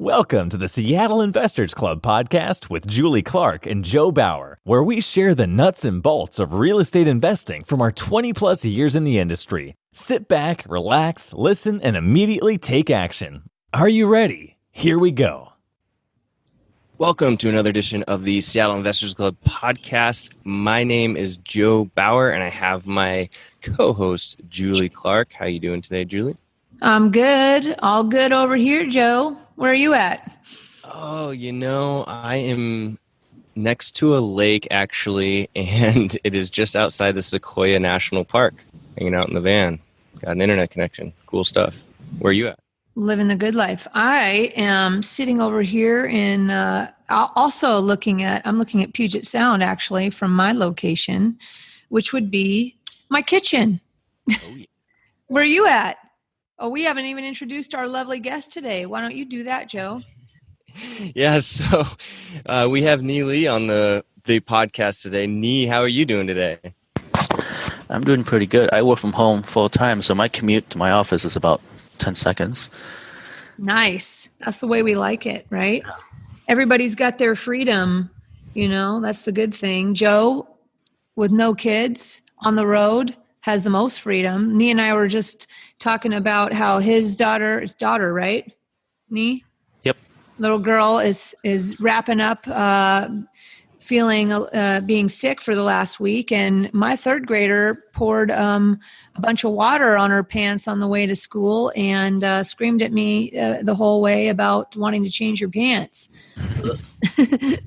Welcome to the Seattle Investors Club podcast with Julie Clark and Joe Bauer, where we share the nuts and bolts of real estate investing from our 20-plus years in the industry. Sit back, relax, listen, and immediately take action. Are you ready? Here we go. Welcome to another edition of the Seattle Investors Club podcast. My name is Joe Bauer, and I have my co-host, Julie Clark. How you doing today, Julie? I'm good. All good over here, Joe. Where are you at? Oh, I am next to a lake, actually, and it is just outside the Sequoia National Park, hanging out in the van. Got an internet connection. Cool stuff. Where are you at? Living the good life. I am sitting over here in, also looking at Puget Sound, actually, from my location, which would be my kitchen. Oh, yeah. Where are you at? Oh, we haven't even introduced our lovely guest today. Why don't you do that, Joe? Yeah, so we have Nghis on the podcast today. Nghis, how are you doing today? I'm doing pretty good. I work from home full time, so my commute to my office is about 10 seconds. Nice. That's the way we like it, right? Yeah. Everybody's got their freedom. That's the good thing. Joe, with no kids on the road, has the most freedom. Nghis and I were just talking about how his daughter, right? Nghis? Yep. Little girl is wrapping up, feeling being sick for the last week. And my third grader poured a bunch of water on her pants on the way to school and screamed at me the whole way about wanting to change her pants.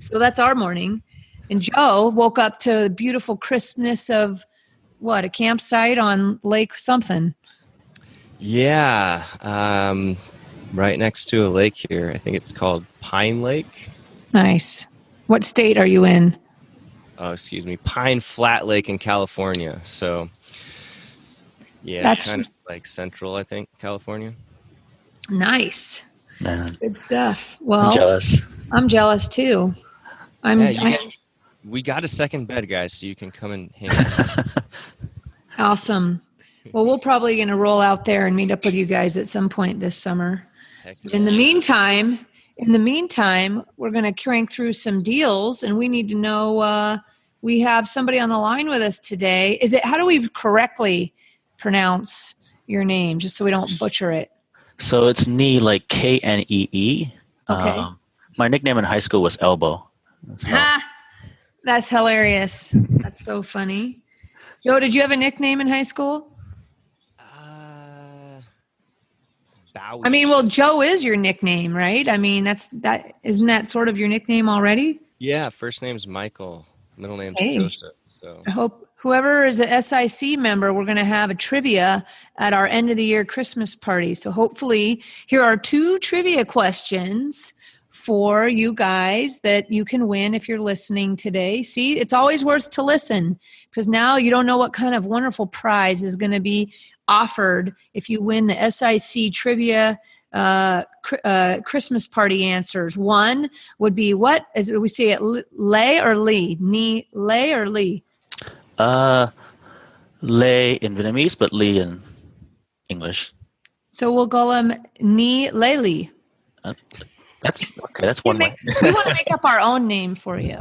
So that's our morning. And Joe woke up to the beautiful crispness of a campsite on Lake something. Yeah, right next to a lake here. I think it's called Pine Lake. Nice. What state are you in? Oh, excuse me. Pine Flat Lake in California. So, yeah, that's kind of like central, I think, California. Nice. Man. Good stuff. Well, I'm jealous. I'm jealous too. We got a second bed, guys, so you can come and hang out. Awesome. Well, we're probably going to roll out there and meet up with you guys at some point this summer. Heck yeah. In the meantime, we're going to crank through some deals, and we need to know, we have somebody on the line with us today. How do we correctly pronounce your name, just so we don't butcher it? So it's Knee, like Knee. Okay. My nickname in high school was Elbow. So. That's hilarious. That's so funny. Joe, did you have a nickname in high school? Bowie. Joe is your nickname, right? Isn't that sort of your nickname already? Yeah, first name's Michael, middle name's Joseph. So I hope whoever is a SIC member, we're going to have a trivia at our end of the year Christmas party. So hopefully, here are 2 trivia questions for you guys that you can win if you're listening today. See, it's always worth to listen because now you don't know what kind of wonderful prize is going to be offered if you win the SIC trivia Christmas party answers. One would be what? As we say it, Lay or Lee? Lay or Lee? Lay in Vietnamese, but Lee in English. So we'll call him Nghis Lay Lee. That's okay. That's one way. We want to make up our own name for you.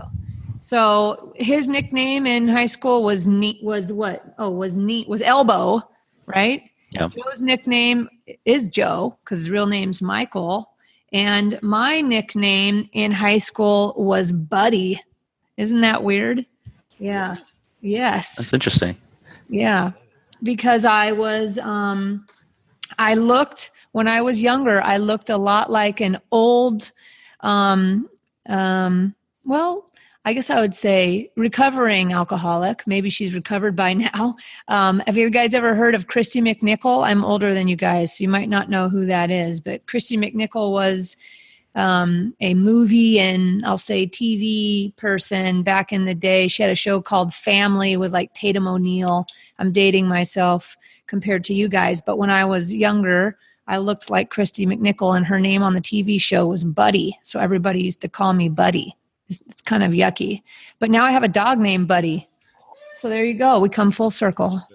So his nickname in high school was what? Oh, was Elbow, right? Yeah. Joe's nickname is Joe because his real name's Michael, and my nickname in high school was Buddy. Isn't that weird? Yeah. Yes. That's interesting. Yeah, because when I was younger, I looked a lot like an old, I guess I would say recovering alcoholic. Maybe she's recovered by now. Have you guys ever heard of Christy McNichol? I'm older than you guys, so you might not know who that is. But Christy McNichol was a movie and I'll say TV person back in the day. She had a show called Family with like Tatum O'Neal. I'm dating myself compared to you guys. But when I was younger, I looked like Christy McNichol, and her name on the TV show was Buddy. So everybody used to call me Buddy. It's kind of yucky. But now I have a dog named Buddy. So there you go. We come full circle.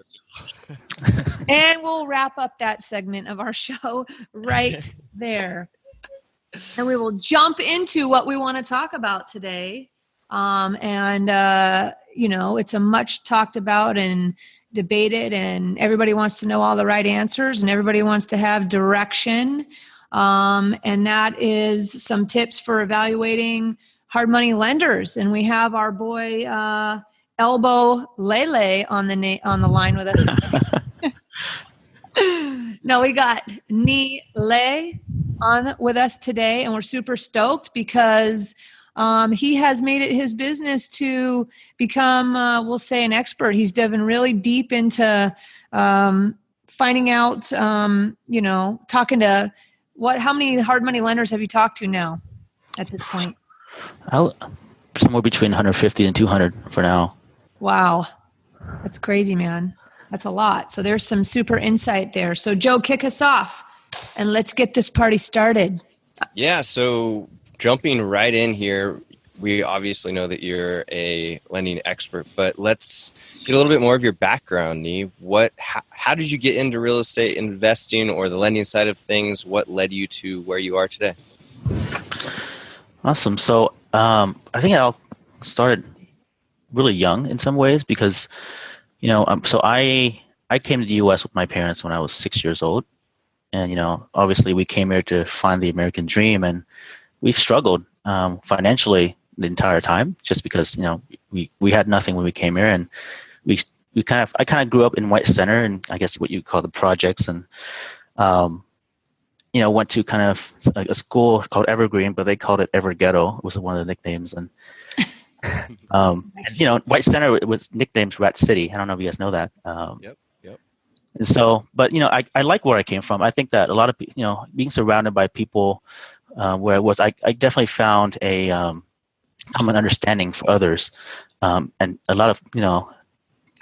And we'll wrap up that segment of our show right there. And we will jump into what we want to talk about today. It's a much talked about and debated, and everybody wants to know all the right answers, and everybody wants to have direction. And that is some tips for evaluating hard money lenders. And we have our boy Elbow Lele on the line with us today. No, we got Nghi on with us today, and we're super stoked because he has made it his business to become, we'll say, an expert. He's diving really deep into finding out, talking to how many hard money lenders have you talked to now at this point? Somewhere between 150 and 200 for now. Wow. That's crazy, man. That's a lot. So there's some super insight there. So Joe, kick us off and let's get this party started. Yeah. So jumping right in here, we obviously know that you're a lending expert, but let's get a little bit more of your background, Nghi. How did you get into real estate investing or the lending side of things? What led you to where you are today? Awesome. So I think it all started really young in some ways because, so I came to the U.S. with my parents when I was 6 years old. And, obviously we came here to find the American dream, and we've struggled financially the entire time just because, we had nothing when we came here, and I kind of grew up in White Center, and I guess what you call the projects, and, went to kind of a school called Evergreen, but they called it Everghetto. It was one of the nicknames. And, White Center was nicknamed Rat City. I don't know if you guys know that. Yep. And so, but, I like where I came from. I think that a lot of, being surrounded by people where it was, I definitely found a common understanding for others, and a lot of, kind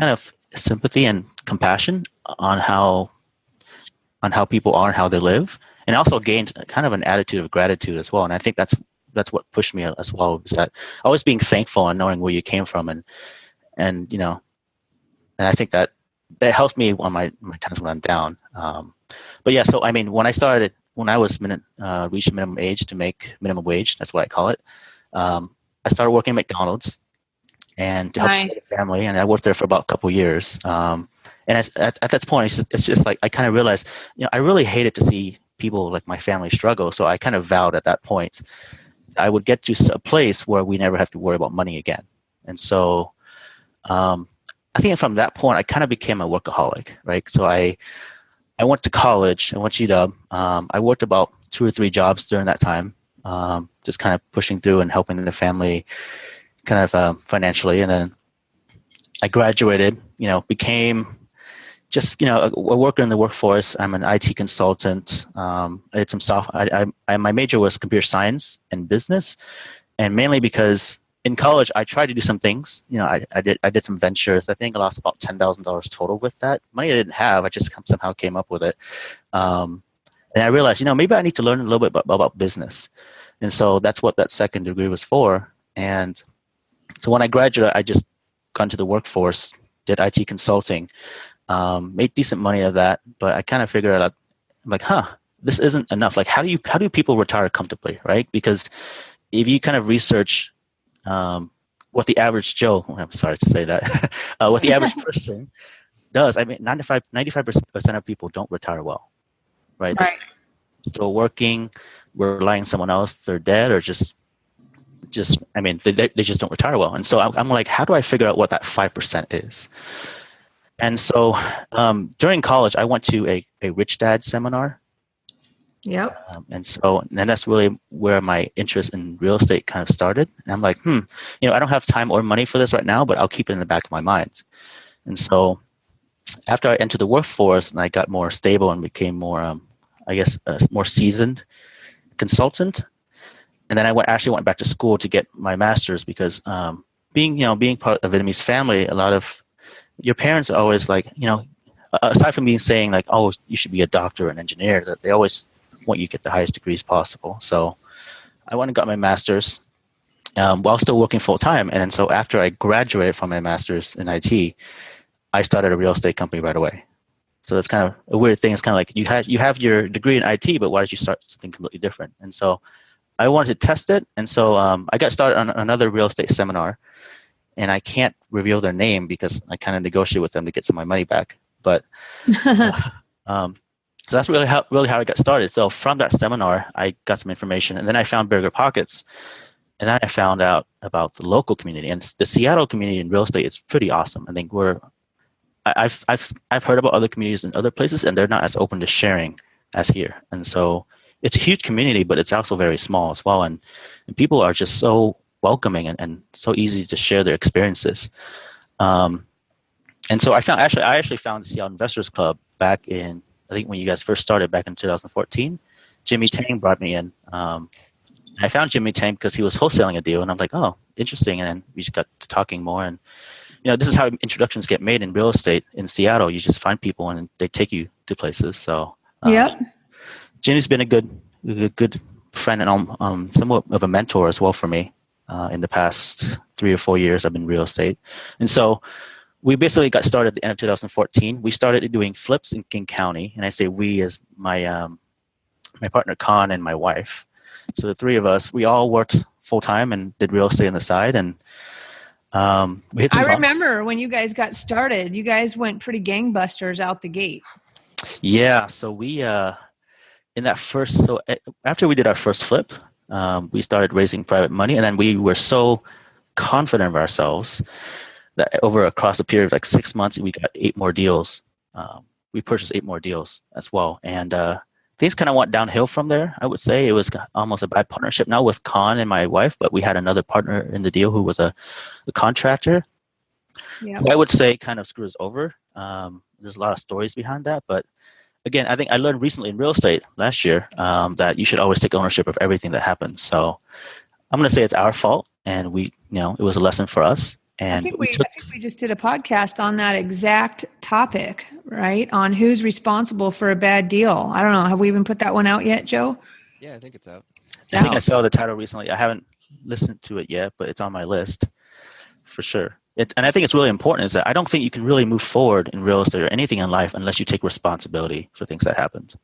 of sympathy and compassion on how people are and how they live, and also gained kind of an attitude of gratitude as well. And I think that's what pushed me as well, is that always being thankful and knowing where you came from, and I think that helped me on my times when I'm down. But yeah, so I mean, when I was reached minimum age to make minimum wage, that's what I call it. I started working at McDonald's and to help support the family, and I worked there for about a couple of years. And at that point, it's just like I kind of realized, I really hated to see people like my family struggle. So I kind of vowed at that point I would get to a place where we never have to worry about money again. And so I think from that point, I kind of became a workaholic, right? So I went to college. I went to UW. I worked about 2 or 3 jobs during that time, just kind of pushing through and helping the family kind of financially. And then I graduated, became just, a worker in the workforce. I'm an IT consultant. I did some my major was computer science and business, and mainly because in college I tried to do some things. I did some ventures. I think I lost about $10,000 total with that. Money I didn't have. I just somehow came up with it. And I realized, maybe I need to learn a little bit about business. And so that's what that second degree was for. And so when I graduated, I just got into the workforce, did IT consulting, made decent money of that. But I kind of figured out, I'm like, this isn't enough. Like, how do people retire comfortably, right? Because if you kind of research what the average Joe, I'm sorry to say that, what the average person does, I mean, 95% of people don't retire well, right? They're still working, relying on someone else, they're dead, or just I mean, they just don't retire well. And so I'm like, how do I figure out what that 5% is? And so during college, I went to a Rich Dad seminar. Yep. And that's really where my interest in real estate kind of started. And I'm like, I don't have time or money for this right now, but I'll keep it in the back of my mind. And so after I entered the workforce and I got more stable and became more, more seasoned consultant, and then I actually went back to school to get my master's because being part of a Vietnamese family, a lot of your parents are always like, aside from saying like, oh, you should be a doctor or an engineer, that they always want you to get the highest degrees possible. So I went and got my master's while still working full time. And then so after I graduated from my master's in IT, I started a real estate company right away. So that's kind of a weird thing. It's kind of like you have your degree in IT, but why did you start something completely different? And so I wanted to test it, and so I got started on another real estate seminar, and I can't reveal their name because I kind of negotiate with them to get some of my money back. But so that's really how I got started. So from that seminar, I got some information, and then I found Bigger Pockets, and then I found out about the local community, and the Seattle community in real estate is pretty awesome. I think I've heard about other communities in other places, and they're not as open to sharing as here. And so it's a huge community, but it's also very small as well. And people are just so welcoming and so easy to share their experiences. And so I actually found the Seattle Investors Club back in, I think when you guys first started back in 2014. Jimmy Tang brought me in. I found Jimmy Tang because he was wholesaling a deal, and I'm like, oh, interesting. And then we just got to talking more. And this is how introductions get made in real estate in Seattle. You just find people and they take you to places. So Jimmy's been a good friend and somewhat of a mentor as well for me in the past 3 or 4 years I've been in real estate. And so we basically got started at the end of 2014. We started doing flips in King County, and I say we as my partner Khan and my wife. So the three of us, we all worked full time and did real estate on the side. And we hit some bumps. Remember when you guys got started, you guys went pretty gangbusters out the gate. Yeah. So we after we did our first flip, we started raising private money, and then we were so confident of ourselves that across a period of like 6 months, we got 8 more deals. We purchased 8 more deals as well. And things kind of went downhill from there. I would say it was almost a bad partnership now with Khan and my wife, but we had another partner in the deal who was a contractor. Yeah. I would say kind of screws over. There's a lot of stories behind that, but again, I think I learned recently in real estate last year that you should always take ownership of everything that happens. So I'm going to say it's our fault, and it was a lesson for us. And I think we just did a podcast on that exact topic, right? On who's responsible for a bad deal. I don't know. Have we even put that one out yet, Joe? Yeah, I think it's out. I think I saw the title recently. I haven't listened to it yet, but it's on my list for sure. And I think it's really important is that I don't think you can really move forward in real estate or anything in life unless you take responsibility for things that happened.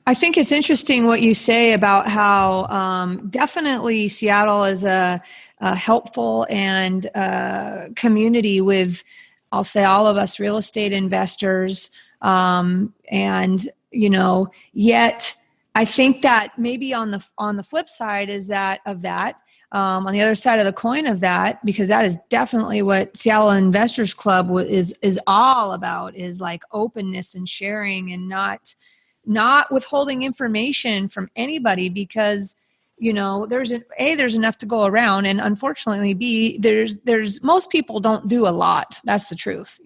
I think it's interesting what you say about how definitely Seattle is a helpful and community with, I'll say, all of us real estate investors. And yet I think that maybe on the flip side is that on the other side of the coin of that, because that is definitely what Seattle Investors Club is all about, is like openness and sharing and not withholding information from anybody, because there's enough to go around, and unfortunately B, there's most people don't do a lot. That's the truth,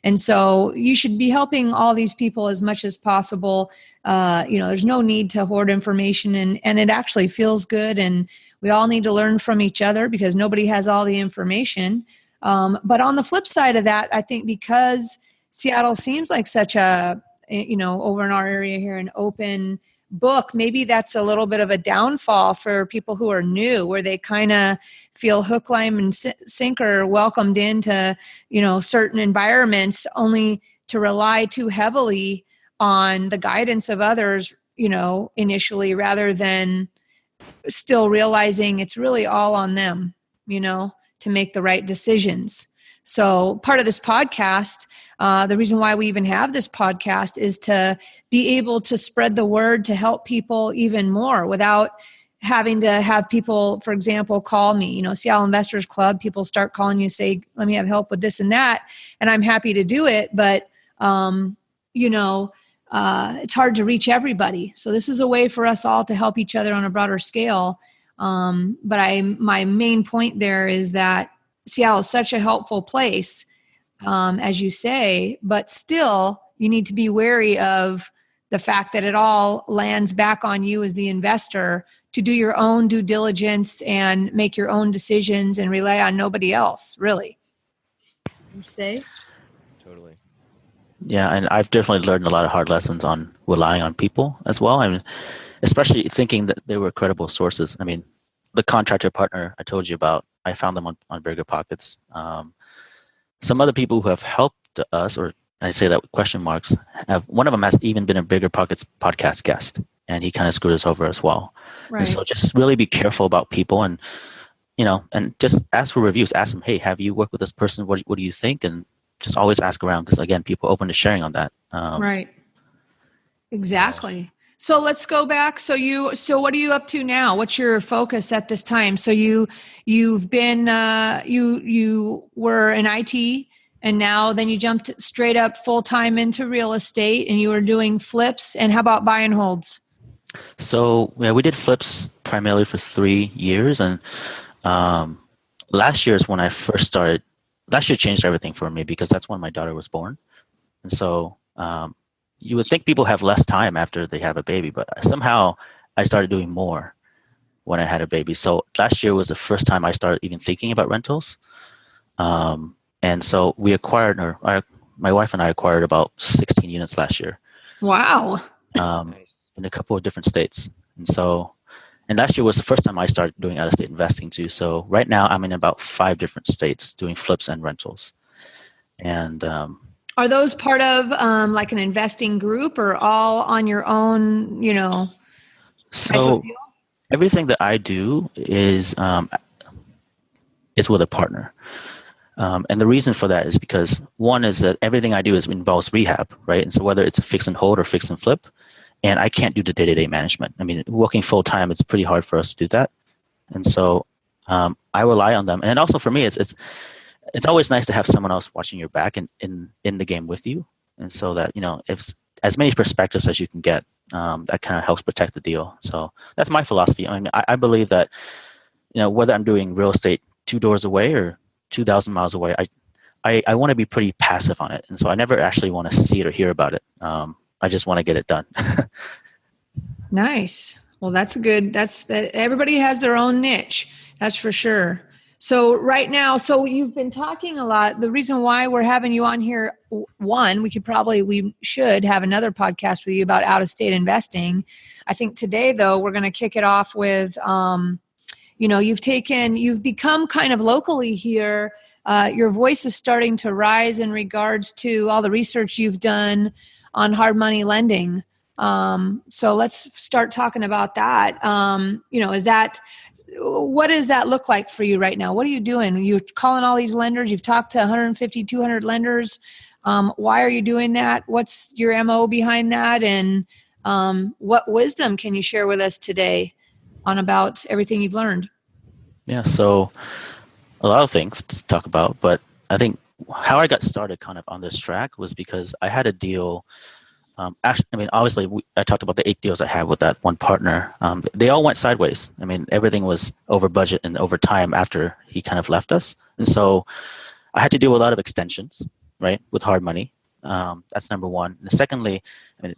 and so you should be helping all these people as much as possible. There's no need to hoard information, and it actually feels good, and we all need to learn from each other because nobody has all the information. But on the flip side of that, I think because Seattle seems like such a, over in our area here, an open book, maybe that's a little bit of a downfall for people who are new, where they kind of feel hook, line, and sinker welcomed into, certain environments, only to rely too heavily on the guidance of others, initially, rather than still realizing it's really all on them, to make the right decisions. So part of this podcast, the reason why we even have this podcast is to be able to spread the word to help people even more without having to have people, for example, call me, Seattle Investors Club, people start calling you, say, let me have help with this and that. And I'm happy to do it. But, it's hard to reach everybody. So this is a way for us all to help each other on a broader scale. But my main point there is that Seattle is such a helpful place, as you say, but still you need to be wary of the fact that it all lands back on you as the investor to do your own due diligence and make your own decisions and rely on nobody else, really. You say? Totally. Yeah, and I've definitely learned a lot of hard lessons on relying on people as well. I mean, especially thinking that they were credible sources. I mean, the contractor partner I told you about, I found them on Bigger Pockets. Some other people who have helped us or I say that with question marks, one of them has even been a Bigger Pockets podcast guest, and he kind of screwed us over as well. Right. And so just really be careful about people, and and just ask for reviews. Ask them, hey, have you worked with this person? What do you think? And just always ask around, because again, people are open to sharing on that. Right. Exactly. So let's go back. So what are you up to now? What's your focus at this time? So you've been, you were in IT, and now then you jumped straight up full-time into real estate, and you were doing flips. And how about buy and holds? So yeah, we did flips primarily for 3 years. And last year is when I first started. Last year changed everything for me, because that's when my daughter was born. And so you would think people have less time after they have a baby, but somehow I started doing more when I had a baby. So last year was the first time I started even thinking about rentals. And so we acquired, my wife and I acquired about 16 units last year. Wow. In a couple of different states. And last year was the first time I started doing out-of-state investing too. So right now I'm in about 5 different states doing flips and rentals. And are those part of like an investing group, or all on your own, So everything that I do is with a partner. And the reason for that is because one is that everything I do involves rehab, right? And so whether it's a fix and hold or fix and flip, and I can't do the day-to-day management. I mean, working full-time, it's pretty hard for us to do that. And so I rely on them. And also for me, it's always nice to have someone else watching your back and in the game with you. And so that, if as many perspectives as you can get, that kind of helps protect the deal. So that's my philosophy. I mean, I believe that, whether I'm doing real estate 2 doors away or 2,000 miles away, I want to be pretty passive on it. And so I never actually want to see it or hear about it. I just want to get it done. Nice. Well, everybody has their own niche. That's for sure. So right now, you've been talking a lot. The reason why we're having you on here, we should have another podcast with you about out-of-state investing. I think today, though, we're going to kick it off with, you've become kind of locally here. Your voice is starting to rise in regards to all the research you've done on hard money lending. So let's start talking about that. What does that look like for you right now? What are you doing? You're calling all these lenders. You've talked to 150, 200 lenders. Why are you doing that? What's your MO behind that? And what wisdom can you share with us today on about everything you've learned? Yeah, so a lot of things to talk about, but I think how I got started kind of on this track was because I had a deal. Obviously, I talked about the 8 deals I had with that one partner. They all went sideways. I mean, everything was over budget and over time after he kind of left us. And so I had to do a lot of extensions, right, with hard money. That's number one. And secondly,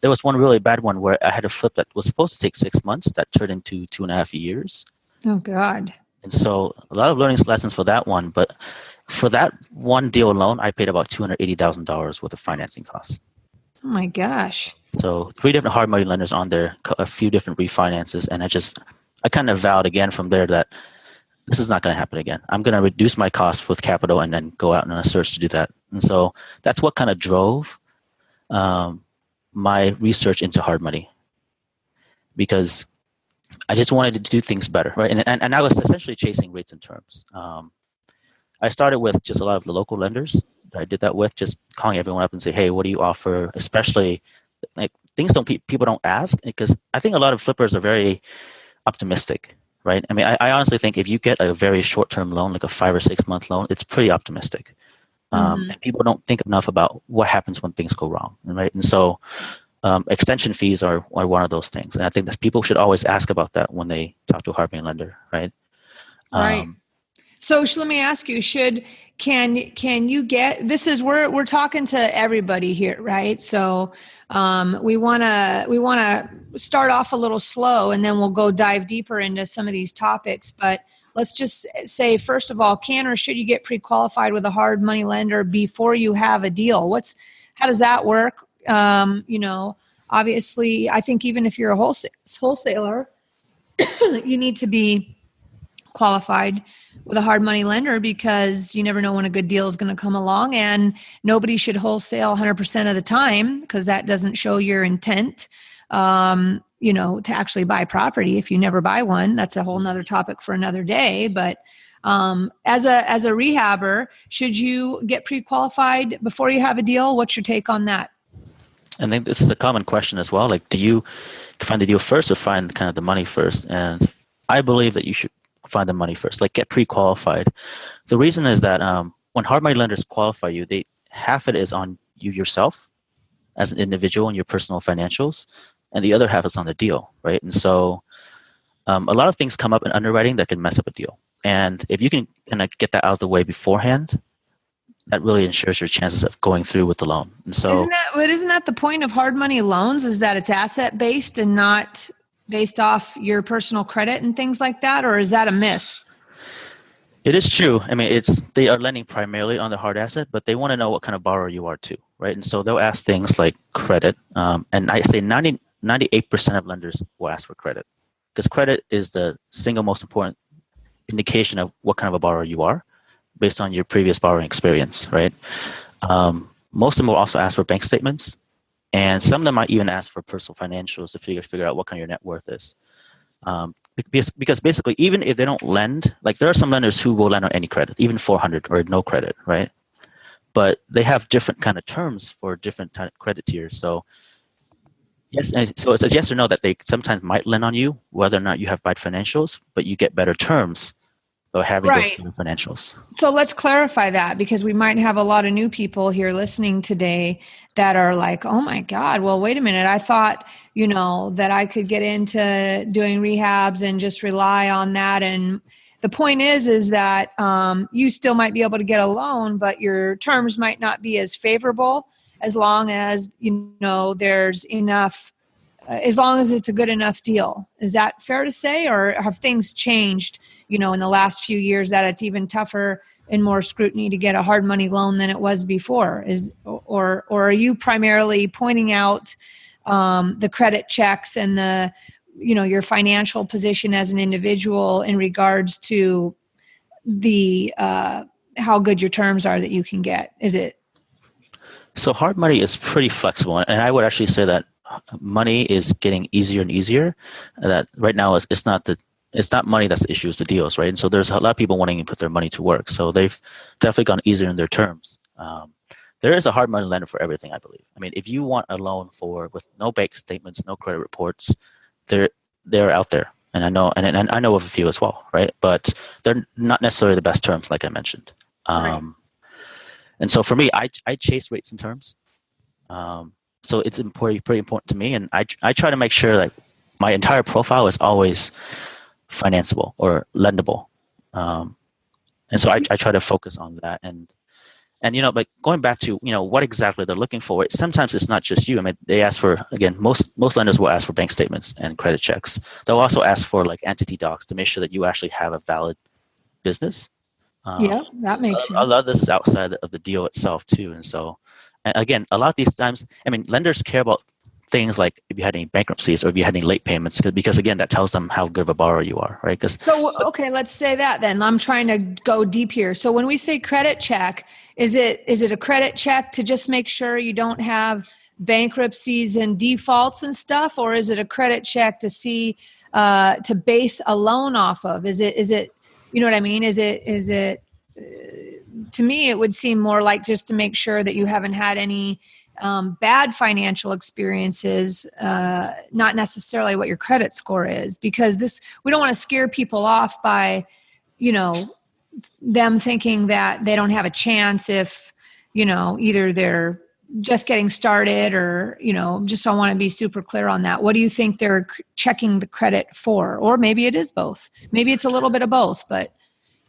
there was one really bad one where I had a flip that was supposed to take 6 months that turned into 2.5 years. Oh, God. And so a lot of learning lessons for that one. But for that one deal alone, I paid about $280,000 worth of financing costs. Oh my gosh. So 3 different hard money lenders on there, a few different refinances. And I kind of vowed again from there that this is not going to happen again. I'm going to reduce my costs with capital and then go out on a search to do that. And so that's what kind of drove my research into hard money, because I just wanted to do things better, right? And I was essentially chasing rates and terms. I started with just a lot of the local lenders that I did that with, just calling everyone up and say, hey, what do you offer? Especially like things people don't ask, because I think a lot of flippers are very optimistic, right? I mean, I honestly think if you get a very short-term loan, like a 5 or 6 month loan, it's pretty optimistic. And people don't think enough about what happens when things go wrong, right? And so extension fees are one of those things. And I think that people should always ask about that when they talk to a hard money lender, right? Right. So let me ask you, can you get, we're talking to everybody here, right? So we want to start off a little slow, and then we'll go dive deeper into some of these topics. But let's just say, first of all, can or should you get pre-qualified with a hard money lender before you have a deal? How does that work? Obviously, I think even if you're a wholesaler, you need to be qualified with a hard money lender, because you never know when a good deal is going to come along, and nobody should wholesale 100% of the time, because that doesn't show your intent, to actually buy property. If you never buy one, that's a whole nother topic for another day. But as a rehabber, should you get pre-qualified before you have a deal? What's your take on that? I think this is a common question as well. Like, do you find the deal first or find kind of the money first? And I believe that you should find the money first, like get pre-qualified. The reason is that when hard money lenders qualify you, half it is on you yourself as an individual and your personal financials, and the other half is on the deal, right? And so a lot of things come up in underwriting that can mess up a deal. And if you can kind of get that out of the way beforehand, that really ensures your chances of going through with the loan. And so isn't that the point of hard money loans, is that it's asset based and not based off your personal credit and things like that? Or is that a myth? It is true. I mean, they are lending primarily on the hard asset, but they want to know what kind of borrower you are too, right? And so they'll ask things like credit. And I say 98% of lenders will ask for credit, because credit is the single most important indication of what kind of a borrower you are based on your previous borrowing experience, right? Most of them will also ask for bank statements, and some of them might even ask for personal financials to figure out what kind of your net worth is. Because basically, even if they don't lend, like there are some lenders who will lend on any credit, even 400 or no credit, right? But they have different kind of terms for different credit tiers. So yes, and so it's a yes or no that they sometimes might lend on you, whether or not you have bad financials, but you get better terms by having those kind of financials. So let's clarify that, because we might have a lot of new people here listening today that are like, oh my God, well, wait a minute. I thought, that I could get into doing rehabs and just rely on that. And the point is that you still might be able to get a loan, but your terms might not be as favorable, as long as, there's enough, as long as it's a good enough deal. Is that fair to say? Or have things changed, in the last few years, that it's even tougher and more scrutiny to get a hard money loan than it was before? Or are you primarily pointing out the credit checks and the, your financial position as an individual in regards to the how good your terms are that you can get? Is it? So hard money is pretty flexible, and I would actually say that money is getting easier and easier. That right now it's not money that's the issue, it's the deals, right? And so there's a lot of people wanting to put their money to work. So they've definitely gone easier in their terms. There is a hard money lender for everything, I believe. I mean, if you want a loan with no bank statements, no credit reports, they're out there, and I know, and I know of a few as well, right? But they're not necessarily the best terms, like I mentioned. Right. And so for me, I chase rates and terms. So it's pretty important to me, and I try to make sure that my entire profile is always financeable or lendable. And so I try to focus on that. And but going back to what exactly they're looking for, sometimes it's not just you. I mean, they ask for, again, most lenders will ask for bank statements and credit checks. They'll also ask for like entity docs to make sure that you actually have a valid business. Yeah, that makes sense. A lot of this is outside of the deal itself too. And so, again, a lot of these times, I mean, lenders care about things like if you had any bankruptcies or if you had any late payments, because again, that tells them how good of a borrower you are, right? Okay, let's say that then. I'm trying to go deep here. So when we say credit check, is it a credit check to just make sure you don't have bankruptcies and defaults and stuff, or is it a credit check to see to base a loan off of? Is it you know what I mean? Is it to me, it would seem more like just to make sure that you haven't had any bad financial experiences, not necessarily what your credit score is, because we don't want to scare people off by, them thinking that they don't have a chance if, either they're just getting started or, just I want to be super clear on that. What do you think they're checking the credit for? Or maybe it is both. Maybe it's a little bit of both, but.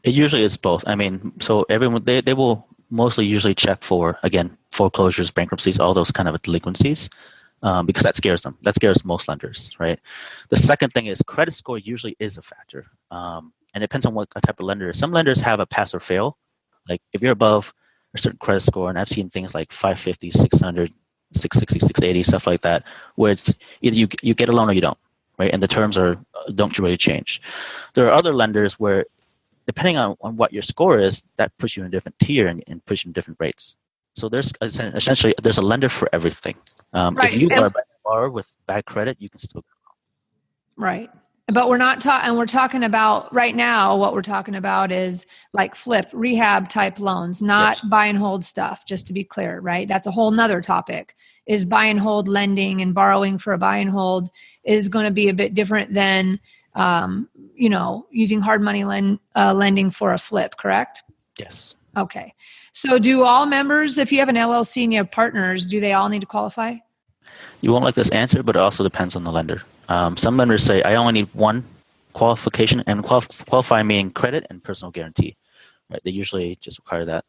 It usually is both. I mean, so everyone, they will mostly usually check for, again, foreclosures, bankruptcies, all those kind of delinquencies, because that scares them. That scares most lenders, right? The second thing is credit score usually is a factor. And it depends on what type of lender. Some lenders have a pass or fail. Like if you're above a certain credit score, and I've seen things like 550, 600, 660, 680, stuff like that, where it's either you get a loan or you don't, right? And the terms don't really change. There are other lenders where depending on what your score is, that puts you in a different tier and puts you in different rates. So there's essentially there's a lender for everything. Right. If you are a borrower with bad credit, you can still go. Right. But we're not talking, we're talking about right now, what we're talking about is like flip rehab type loans, not buy and hold stuff, just to be clear, right? That's a whole nother topic. Is buy and hold lending and borrowing for a buy and hold is going to be a bit different than, using hard money lending for a flip, correct? Yes. Okay. So do all members, if you have an LLC and you have partners, do they all need to qualify? You won't like this answer, but it also depends on the lender. Some lenders say, I only need one qualification, and qualify meaning credit and personal guarantee. Right? They usually just require that.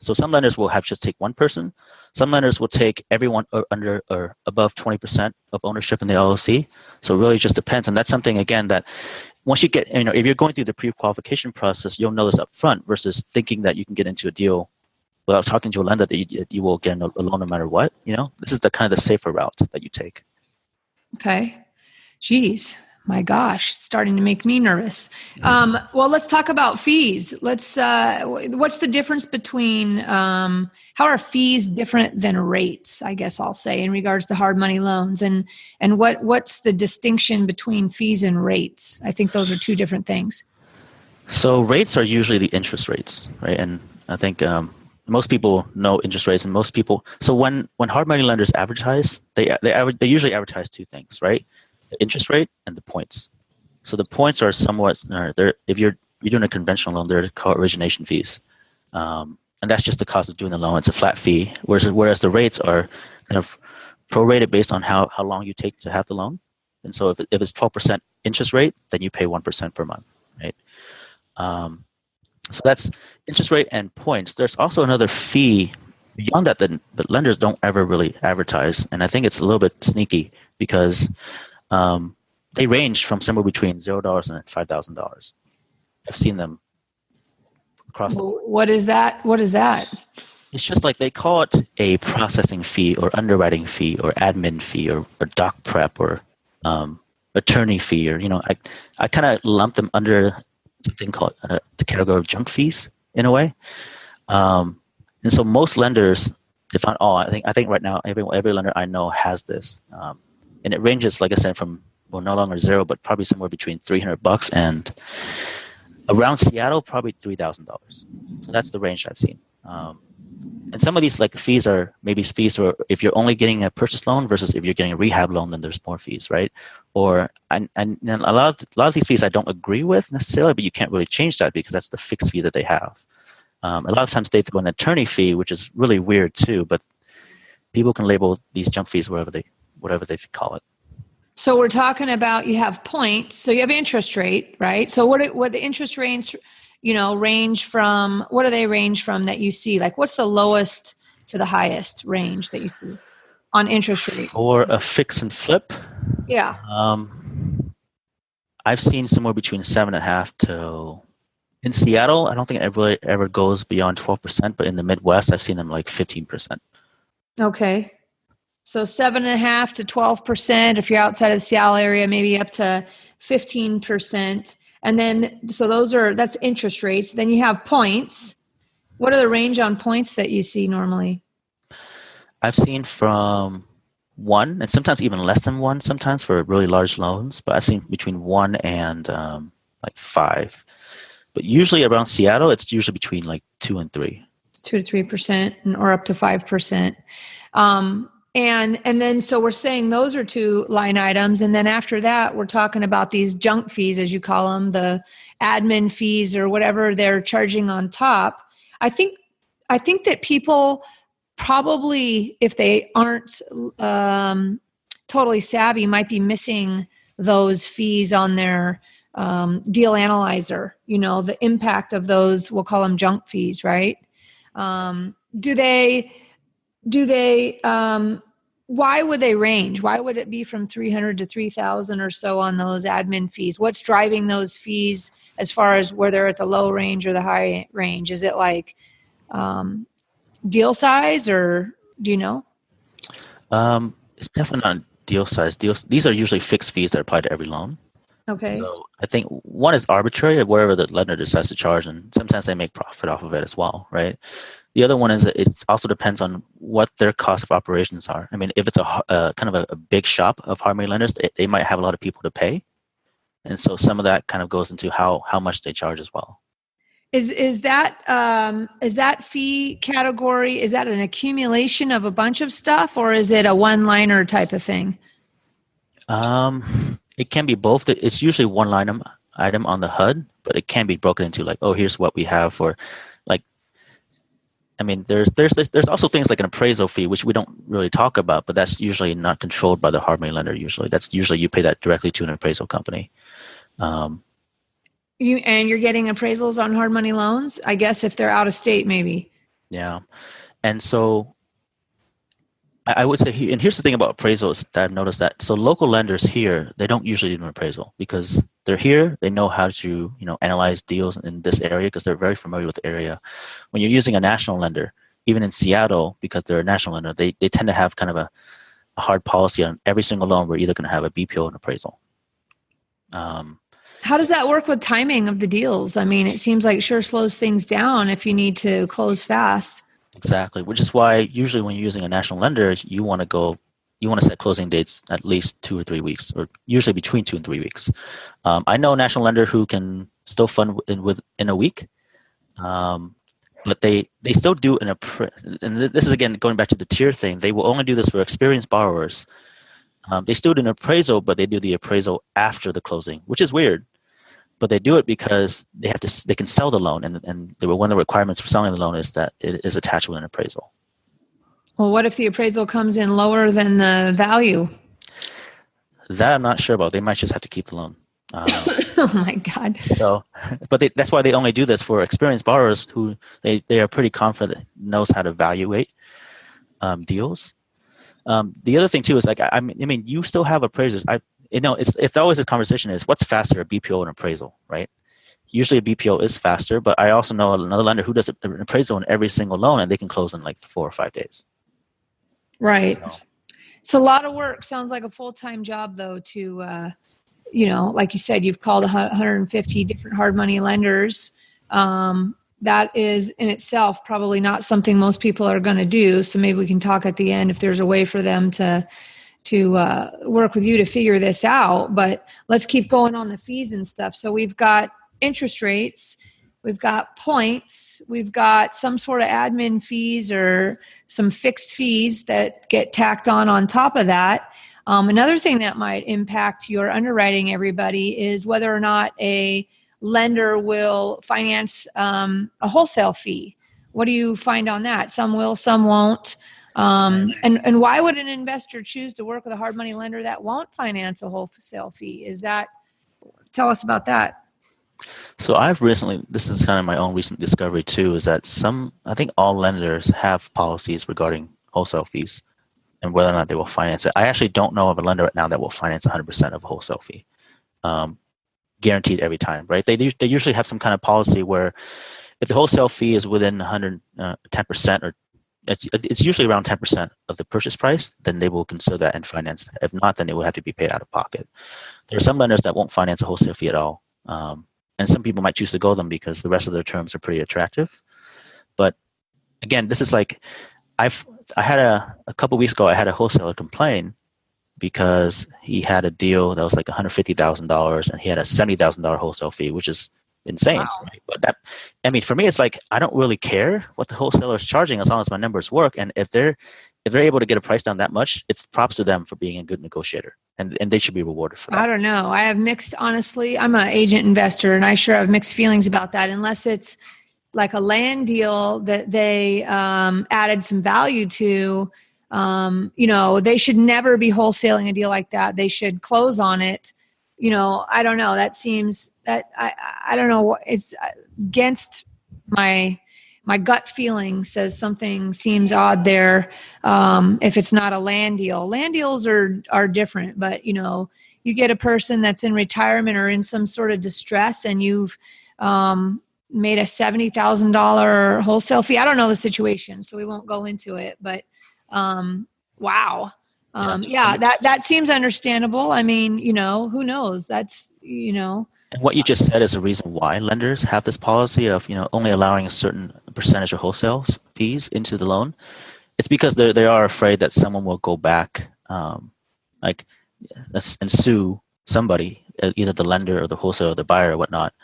So some lenders will have just take one person. Some lenders will take everyone under or above 20% of ownership in the LLC. So it really just depends. And that's something, again, that once you get, if you're going through the pre-qualification process, you'll know this up front versus thinking that you can get into a deal without talking to a lender that you will get a loan no matter what. This is the kind of the safer route that you take. Okay. Geez, my gosh, it's starting to make me nervous. Well, let's talk about fees. What's the difference between, how are fees different than rates, I guess I'll say, in regards to hard money loans, and what's the distinction between fees and rates? I think those are two different things. So rates are usually the interest rates, right? And I think, most people know interest rates, and most people. So when hard money lenders advertise, they usually advertise two things, right? The interest rate and the points. So the points are somewhat. If you're doing a conventional loan, they're called origination fees, and that's just the cost of doing the loan. It's a flat fee. Whereas the rates are kind of prorated based on how long you take to have the loan. And so if it's 12% interest rate, then you pay 1% per month, right? So that's interest rate and points. There's also another fee beyond that the lenders don't ever really advertise. And I think it's a little bit sneaky because they range from somewhere between $0 and $5,000. I've seen them across the board. What is that? What is that? It's just like they call it a processing fee or underwriting fee or admin fee or doc prep or attorney fee, or I kind of lump them under something called the category of junk fees in a way. And so most lenders, if not all, I think right now every lender I know has this, and it ranges, like I said, from no longer $0, but probably somewhere between $300 and around Seattle, probably $3,000. So that's the range I've seen. And some of these fees are maybe fees for if you're only getting a purchase loan versus if you're getting a rehab loan, then there's more fees, right? And a lot of these fees I don't agree with necessarily, but you can't really change that because that's the fixed fee that they have. A lot of times they throw an attorney fee, which is really weird too, but people can label these junk fees whatever they call it. So we're talking about, you have points, so you have interest rate, right? So what the interest rates, range from, what do they range from that you see? Like what's the lowest to the highest range that you see on interest rates? For a fix and flip? Yeah. I've seen somewhere between 7.5 to, in Seattle, I don't think it really ever goes beyond 12%, but in the Midwest, I've seen them like 15%. Okay. So 7.5 to 12%. If you're outside of the Seattle area, maybe up to 15%. And then, so that's interest rates. Then you have points. What are the range on points that you see normally? I've seen from 1, and sometimes even less than 1, sometimes for really large loans, but I've seen between 1 and 5. But usually around Seattle, it's usually between 2 and 3. 2 to 3% or up to 5%. And then, so we're saying those are two line items. And then after that, we're talking about these junk fees, as you call them, the admin fees or whatever they're charging on top. I think that people probably, if they aren't totally savvy, might be missing those fees on their deal analyzer, the impact of those, we'll call them junk fees, right? Why would they range? Why would it be from 300 to 3,000 or so on those admin fees? What's driving those fees as far as where they're at the low range or the high range? Is it like deal size, or do you know? It's definitely not deal size. These are usually fixed fees that apply to every loan. Okay. So I think one is arbitrary, whatever the lender decides to charge, and sometimes they make profit off of it as well, right? The other one is that it also depends on what their cost of operations are. I mean, if it's a kind of a big shop of hard money lenders, they might have a lot of people to pay, and so some of that kind of goes into how much they charge as well. Is that fee category, is that an accumulation of a bunch of stuff, or is it a one-liner type of thing? It can be both. It's usually one line item on the HUD, but it can be broken into like, oh, here's what we have for, like, I mean, there's also things like an appraisal fee, which we don't really talk about, but that's usually not controlled by the hard money lender. That's usually you pay that directly to an appraisal company. You're getting appraisals on hard money loans, I guess, if they're out of state, maybe. Yeah, and so I would say, and here's the thing about appraisals that I've noticed that, so local lenders here, they don't usually do an appraisal because they're here, they know how to, analyze deals in this area because they're very familiar with the area. When you're using a national lender, even in Seattle, because they're a national lender, they tend to have kind of a hard policy on every single loan. We're either going to have a BPO and appraisal. How does that work with timing of the deals? I mean, it seems like it sure slows things down if you need to close fast. Exactly, which is why usually when you're using a national lender, you want to set closing dates at least 2 or 3 weeks, or usually between 2 and 3 weeks. I know a national lender who can still fund within a week, but they still do and this is again going back to the tier thing. They will only do this for experienced borrowers. They still do an appraisal, but they do the appraisal after the closing, which is weird. But they do it because they can sell the loan, and one of the requirements for selling the loan is that it is attached with an appraisal. Well, what if the appraisal comes in lower than the value? That I'm not sure about. They might just have to keep the loan. Oh my God. So, but that's why they only do this for experienced borrowers who they are pretty confident knows how to evaluate deals. The other thing too is like I mean you still have appraisers. It's always a conversation is what's faster, a BPO and appraisal, right? Usually a BPO is faster, but I also know another lender who does an appraisal in every single loan and they can close in like 4 or 5 days. Right. So. It's a lot of work. Sounds like a full-time job though to, like you said, you've called 150 different hard money lenders. That is in itself probably not something most people are going to do. So maybe we can talk at the end if there's a way for them to work with you to figure this out. But let's keep going on the fees and stuff. So we've got interest rates, we've got points, we've got some sort of admin fees or some fixed fees that get tacked on top of that. Another thing that might impact your underwriting, everybody, is whether or not a lender will finance a wholesale fee. What do you find on that? Some will, some won't. And why would an investor choose to work with a hard money lender that won't finance a wholesale fee? Tell us about that. So this is kind of my own recent discovery too, is that I think all lenders have policies regarding wholesale fees and whether or not they will finance it. I actually don't know of a lender right now that will finance 100% of a wholesale fee, guaranteed every time, right? They usually have some kind of policy where if the wholesale fee is within 10% or it's usually around 10% of the purchase price, then they will consider that and finance that. If not, then it will have to be paid out of pocket. There are some lenders that won't finance a wholesale fee at all. And some people might choose to go them because the rest of their terms are pretty attractive. But again, this is like, I had a couple weeks ago, I had a wholesaler complain because he had a deal that was like $150,000 and he had a $70,000 wholesale fee, which is insane. Wow. Right? But for me, it's like, I don't really care what the wholesaler is charging as long as my numbers work. And if they're able to get a price down that much, it's props to them for being a good negotiator. And they should be rewarded for that. I don't know. I have honestly, I'm an agent investor and I sure have mixed feelings about that unless it's like a land deal that they added some value to. They should never be wholesaling a deal like that. They should close on it. I don't know. That seems that I don't know. It's against my gut feeling says something seems odd there. If it's not a land deal, land deals are different, but you get a person that's in retirement or in some sort of distress and you've made a $70,000 wholesale fee. I don't know the situation, so we won't go into it, but wow. Yeah, that seems understandable. I mean, who knows? That's, And what you just said is the reason why lenders have this policy of, only allowing a certain percentage of wholesale fees into the loan. It's because they are afraid that someone will go back, like, and sue somebody, either the lender or the wholesaler or the buyer or whatnot,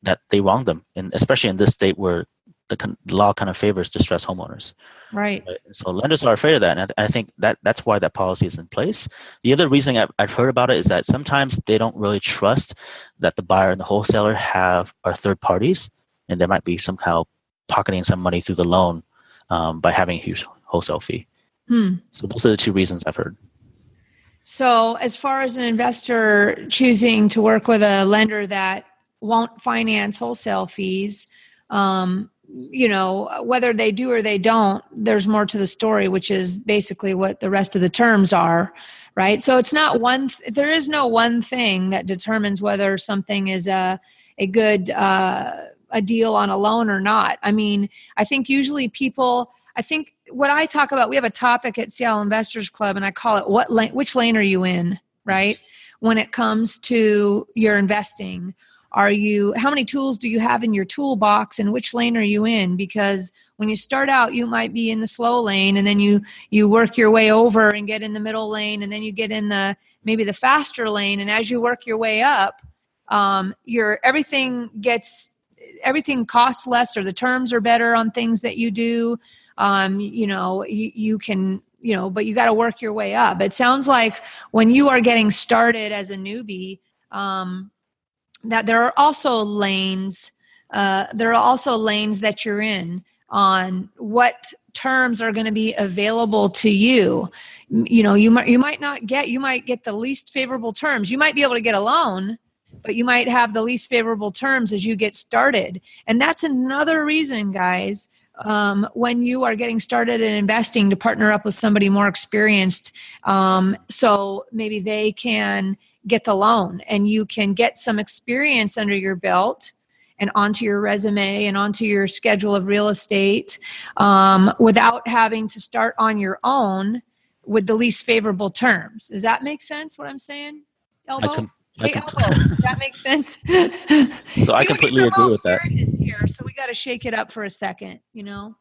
that they wronged them, and especially in this state where the law kind of favors distressed homeowners. Right. So lenders are afraid of that, and I think that's why that policy is in place. The other reason I've heard about it is that sometimes they don't really trust that the buyer and the wholesaler are third parties, and there might be some kind of pocketing some money through the loan by having a huge wholesale fee. So those are the two reasons I've heard. So as far as an investor choosing to work with a lender that won't finance wholesale fees, whether they do or they don't, there's more to the story, which is basically what the rest of the terms are, right? So it's not there is no one thing that determines whether something is a good a deal on a loan or not. I mean, I think usually what I talk about, we have a topic at Seattle Investors Club, and I call it which lane are you in, right? When it comes to your investing. How many tools do you have in your toolbox, and which lane are you in? Because when you start out, you might be in the slow lane, and then you work your way over and get in the middle lane, and then you get in maybe the faster lane. And as you work your way up, everything costs less, or the terms are better on things that you do. You can, but you got to work your way up. It sounds like when you are getting started as a newbie, that there are also lanes that you're in on what terms are going to be available to you. You might get the least favorable terms. You might be able to get a loan, but you might have the least favorable terms as you get started. And that's another reason, guys, when you are getting started in investing, to partner up with somebody more experienced, so maybe they can get the loan and you can get some experience under your belt and onto your resume and onto your schedule of real estate, without having to start on your own with the least favorable terms. Does that make sense, what I'm saying, Elbow? Elbow, does that make sense? So I completely agree with that. Here, so we got to shake it up for a second, You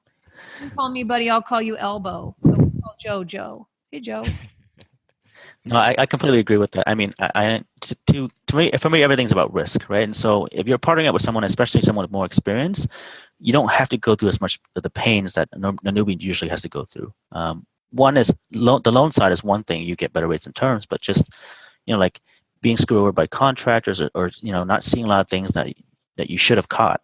call me buddy, I'll call you Elbow. We'll call Joe. Hey, Joe. No, I completely agree with that. I mean, for me, everything's about risk, right? And so if you're partnering up with someone, especially someone with more experience, you don't have to go through as much of the pains that a newbie usually has to go through. One is the loan side is one thing; you get better rates and terms, but just like being screwed over by contractors or not seeing a lot of things that you should have caught.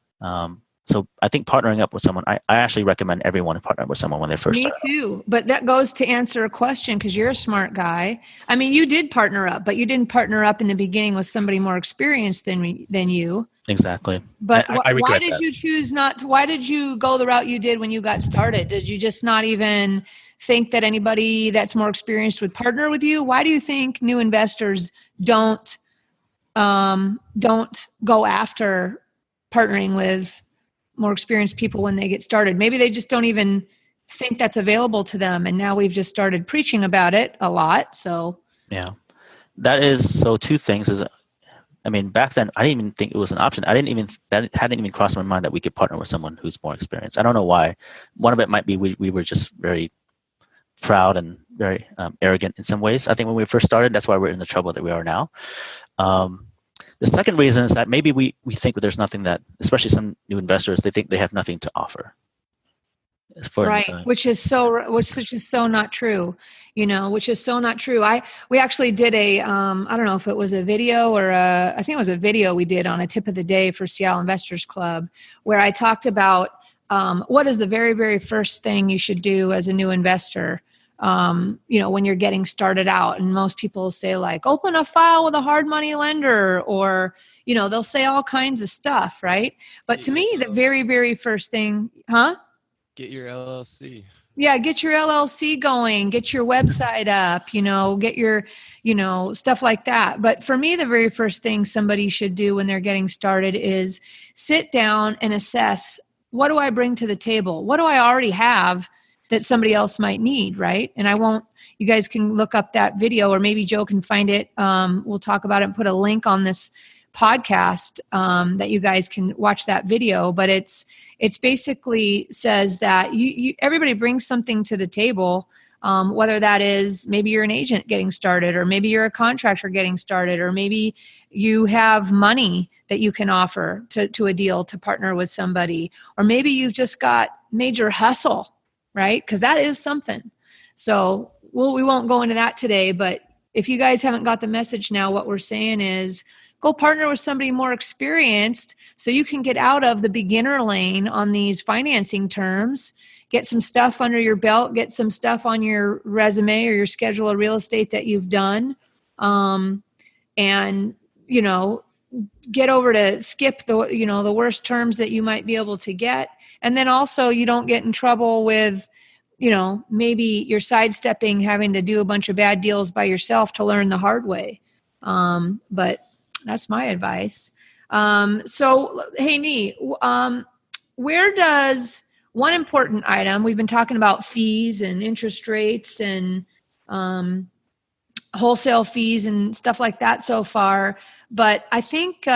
So I think partnering up with someone, I actually recommend everyone partner up with someone when they first start. Me too. But that goes to answer a question, because you're a smart guy. I mean, you did partner up, but you didn't partner up in the beginning with somebody more experienced than you. Exactly. But why did that. you choose why did you go the route you did when you got started? Did you just not even think that anybody that's more experienced would partner with you? Why do you think new investors don't go after partnering with more experienced people when they get started? Maybe they just don't even think that's available to them. And now we've just started preaching about it a lot. So yeah, that is, so two things is, I mean, back then I didn't even think it was an option. That hadn't even crossed my mind that we could partner with someone who's more experienced. I don't know why. One of it might be we were just very proud and very arrogant in some ways. I think when we first started, that's why we're in the trouble that we are now. The second reason is that maybe we think that there's nothing that, especially some new investors, they think they have nothing to offer. Which is so not true, which is so not true. We actually did I don't know if it was a video or I think it was a video we did on a tip of the day for Seattle Investors Club, where I talked about what is the very, very first thing you should do as a new investor, when you're getting started out. And most people say, like, open a file with a hard money lender, or, they'll say all kinds of stuff, right? But to me, the very, very first thing, Get your LLC. Yeah, get your LLC going, get your website up, get your, stuff like that. But for me, the very first thing somebody should do when they're getting started is sit down and assess, what do I bring to the table? What do I already have that somebody else might need, right? And you guys can look up that video, or maybe Joe can find it. We'll talk about it and put a link on this podcast that you guys can watch that video. But it's basically says that everybody brings something to the table, whether that is maybe you're an agent getting started, or maybe you're a contractor getting started, or maybe you have money that you can offer to a deal to partner with somebody, or maybe you've just got major hustle, right? Because that is something. So we won't go into that today, but if you guys haven't got the message now, what we're saying is go partner with somebody more experienced so you can get out of the beginner lane on these financing terms, get some stuff under your belt, get some stuff on your resume or your schedule of real estate that you've done. And, get over to skip the worst terms that you might be able to get. And then also you don't get in trouble with, maybe you're sidestepping having to do a bunch of bad deals by yourself to learn the hard way. But that's my advice. So, hey, Nghi, where does one important item, we've been talking about fees and interest rates and wholesale fees and stuff like that so far. But I think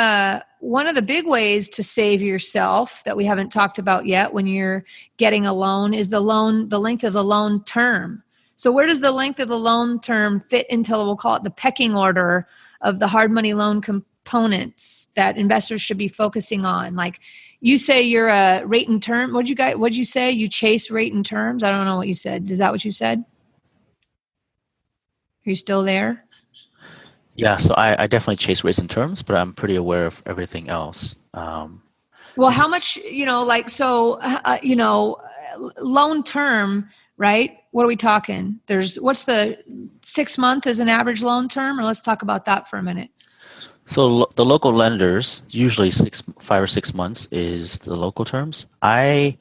one of the big ways to save yourself that we haven't talked about yet when you're getting a loan is the length of the loan term. So where does the length of the loan term fit into, we'll call it the pecking order of the hard money loan components that investors should be focusing on? Like you say you're a rate and term. What'd you say? You chase rate and terms? I don't know what you said. Is that what you said? Are you still there? Yeah, so I definitely chase rates and terms, but I'm pretty aware of everything else. Well, how much, loan term, right? What are we talking? What's the 6 month is an average loan term, or let's talk about that for a minute. So the local lenders, usually 5 or 6 months is the local terms. My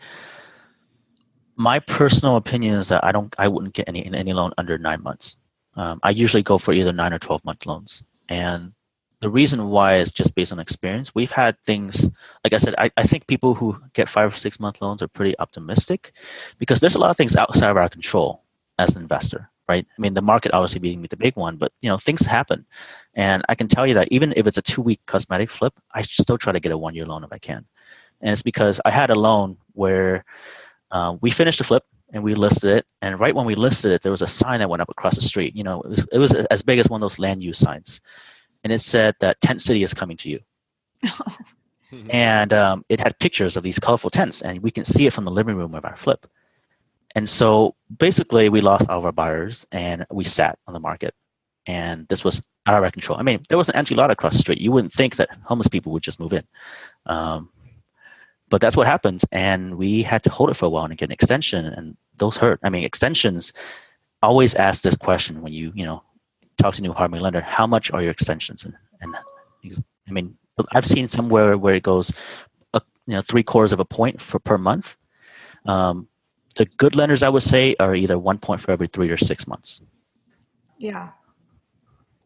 personal opinion is that I wouldn't get any loan under 9 months. I usually go for either 9 or 12-month loans. And the reason why is just based on experience. We've had things, like I said, I think people who get 5 or 6 month loans are pretty optimistic because there's a lot of things outside of our control as an investor, right? I mean, the market obviously being the big one, but things happen. And I can tell you that even if it's a 2-week cosmetic flip, I still try to get a 1-year loan if I can. And it's because I had a loan where we finished the flip, and we listed it. And right when we listed it, there was a sign that went up across the street. It was as big as one of those land use signs. And it said that Tent City is coming to you. And it had pictures of these colorful tents, and we can see it from the living room of our flip. And so basically we lost all of our buyers, and we sat on the market. And this was out of our control. I mean, there was an empty lot across the street. You wouldn't think that homeless people would just move in. But that's what happens, and we had to hold it for a while and get an extension, and those hurt. I mean, extensions always ask this question when you talk to a new hard money lender: how much are your extensions? And I mean, I've seen somewhere where it goes, 3/4 of a point per month. The good lenders, I would say, are either 1 point for every 3 or 6 months. Yeah.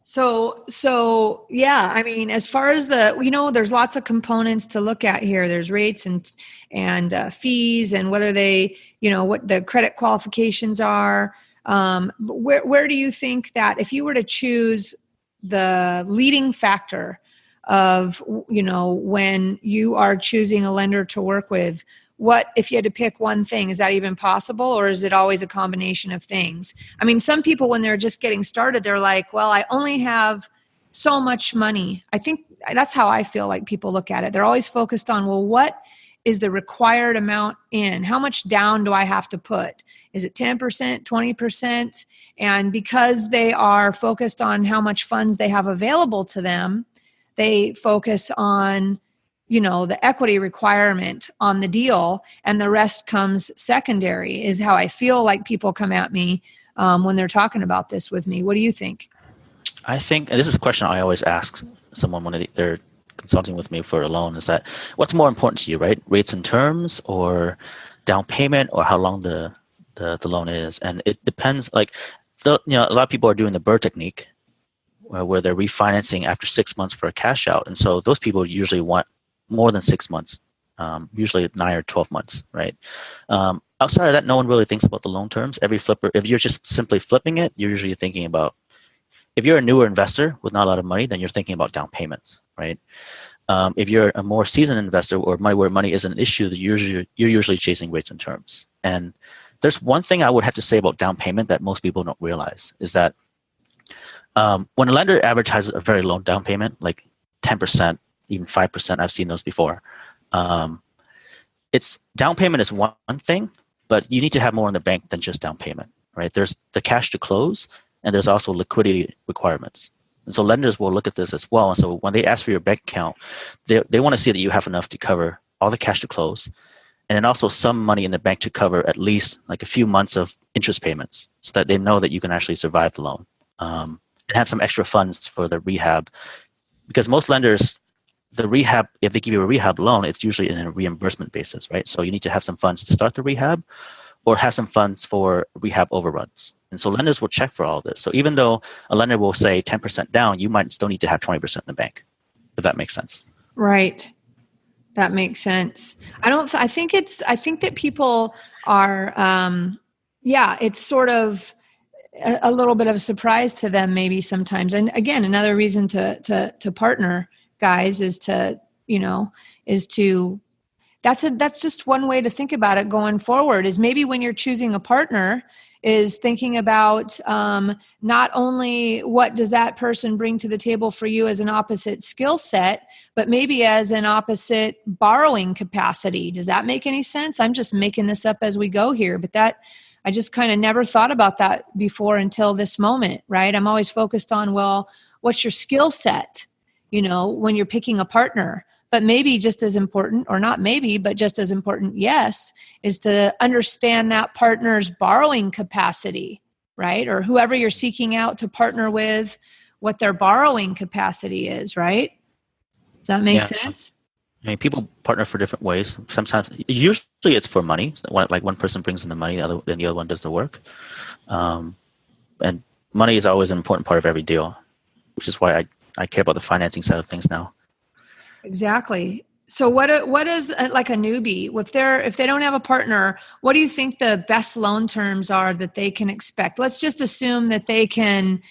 So yeah, I mean, as far as there's lots of components to look at here. There's rates and fees, and whether they, what the credit qualifications are. Where do you think that if you were to choose the leading factor of, when you are choosing a lender to work with, what if you had to pick one thing? Is that even possible, or is it always a combination of things? I mean, some people, when they're just getting started, they're like, well, I only have so much money. I think that's how I feel like people look at it. They're always focused on, well, what is the required amount in? How much down do I have to put? Is it 10%, 20%? And because they are focused on how much funds they have available to them, they focus on the equity requirement on the deal, and the rest comes secondary, is how I feel like people come at me when they're talking about this with me. What do you think? I think, and this is a question I always ask someone when they're consulting with me for a loan, is that what's more important to you, right? Rates and terms, or down payment, or how long the loan is? And it depends. Like, a lot of people are doing the Burr technique, where they're refinancing after 6 months for a cash out. And so those people usually want more than 6 months, usually 9 or 12 months, right? outside of that, no one really thinks about the loan terms. Every flipper, if you're just simply flipping it, you're usually thinking about, if you're a newer investor with not a lot of money, then you're thinking about down payments, right? If you're a more seasoned investor or money where money isn't an issue, you're usually chasing rates and terms. And there's one thing I would have to say about down payment that most people don't realize is that when a lender advertises a very low down payment, like 10%, even 5%, I've seen those before. It's down payment is one thing, but you need to have more in the bank than just down payment, right? There's the cash to close, and there's also liquidity requirements. And so lenders will look at this as well. And so when they ask for your bank account, they want to see that you have enough to cover all the cash to close, and then also some money in the bank to cover at least like a few months of interest payments so that they know that you can actually survive the loan. And have some extra funds for the rehab. Because most lenders, the rehab, if they give you a rehab loan, it's usually in a reimbursement basis, right? So you need to have some funds to start the rehab or have some funds for rehab overruns. And so lenders will check for all this. So even though a lender will say 10% down, you might still need to have 20% in the bank, if that makes sense. Right. That makes sense. I think that people are, it's sort of a little bit of a surprise to them maybe sometimes. And again, another reason to partner, guys, is that's just one way to think about it going forward, is maybe when you're choosing a partner is thinking about not only what does that person bring to the table for you as an opposite skill set, but maybe as an opposite borrowing capacity. Does that make any sense? I'm just making this up as we go here, but I just kind of never thought about that before until this moment, right? I'm always focused on, well, what's your skill set, when you're picking a partner? But maybe just as important, or not maybe, but just as important, yes, is to understand that partner's borrowing capacity, right? Or whoever you're seeking out to partner with, what their borrowing capacity is, right? Does that make sense? I mean, people partner for different ways. Sometimes, usually it's for money. Like one person brings in the money, then the other one does the work. And money is always an important part of every deal, which is why I care about the financing side of things now. Exactly. So what is like a newbie, if they don't have a partner, what do you think the best loan terms are that they can expect? Let's just assume that they can,